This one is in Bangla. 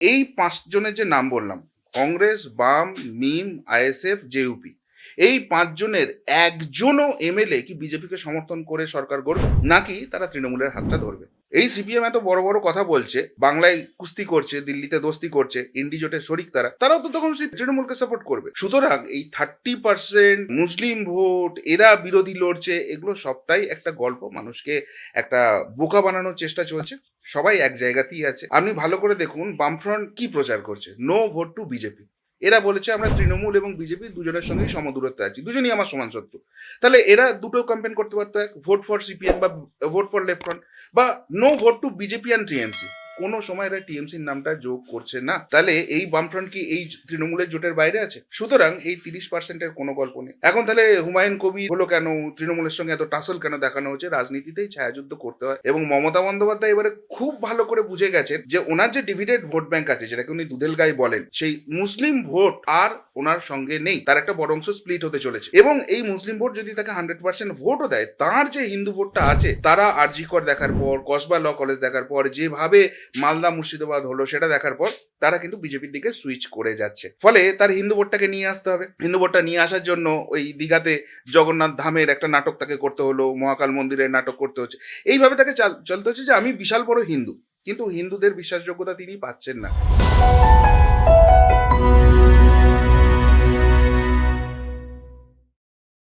এই 5 জনের যে নাম বললাম, কংগ্রেস, বাম, মিম, আইএসএফ, জেইউপি, এই 5 জনের একজনও এমএলএ কি বিজেপিকে সমর্থন করে সরকার গড়বে, নাকি তারা তৃণমূলের হাতটা ধরবে? এই সিপিএম এত বড় বড় কথা বলছে, বাংলায় কুস্তি করছে, দিল্লিতে দোস্তি করছে, ইন্ডি জোটের শরিক তারাও তো তখন সেই তৃণমূলকে সাপোর্ট করবে। সুতরাং এই 30% মুসলিম ভোট, এরা বিরোধী লড়ছে, এগুলো সবটাই একটা গল্প, মানুষকে একটা বোকা বানানোর চেষ্টা চলছে। সবাই এক জায়গাতেই আছে। আপনি ভালো করে দেখুন বামফ্রন্ট কি প্রচার করছে, নো ভোট টু বিজেপি। এরা বলেছে আমরা তৃণমূল এবং বিজেপি দুজনের সঙ্গেই সমদূরত্বে আছি, দুজনই আমার সমান শত্রু। তাহলে এরা দুটো ক্যাম্পেইন করতে পারতো, এক ভোট ফর সিপিএম বা ভোট ফর লেফট ফ্রন্ট, বা no vote to BJP and TMC. কোনো সময় এরা টিএমসির নামটা যোগ করছে না। তাহলে এই বামফ্রন্ট কি এই তৃণমূলের জোটের বাইরে আছে? সুতরাং এই 30%-এর কোনো গল্প নেই। এখন তাহলে হুমায়ুন কবির হলো কেন, তৃণমূলের সঙ্গে এত টাসল কেন দেখানো হচ্ছে? রাজনীতিতেই ছায়াযুদ্ধ করতে হয়। এবং মমতা বন্দ্যোপাধ্যায় এবারে খুব ভালো করে বুঝে গেছেন যে ওনার যে ডিভিডেড ভোট ব্যাংক আছে, যেটাকে উনি দুধেল গাই বলেন, সেই মুসলিম ভোট আর ওনার সঙ্গে নেই, তার একটা বড় অংশ স্প্লিট হতে চলেছে। এবং এই মুসলিম ভোট যদি তাকে 100% ভোটও দেয়, তার যে হিন্দু ভোটটা আছে, তারা আরজিকর দেখার পর, কসবা ল কলেজ দেখার পর, যেভাবে মালদা মুর্শিদাবাদ হলো সেটা দেখার পর, তারা কিন্তু বিজেপির দিকে সুইচ করে যাচ্ছে। ফলে তার হিন্দু ভোটটাকে নিয়ে আসতে হবে। হিন্দু ভোটটা নিয়ে আসার জন্য ওই দীঘাতে জগন্নাথ ধামের একটা নাটক তাকে করতে হলো, মহাকাল মন্দিরের নাটক করতে হচ্ছে। এইভাবে তাকে চলতে হচ্ছে যে আমি বিশাল বড় হিন্দু, কিন্তু হিন্দুদের বিশ্বাসযোগ্যতা তিনি পাচ্ছেন না।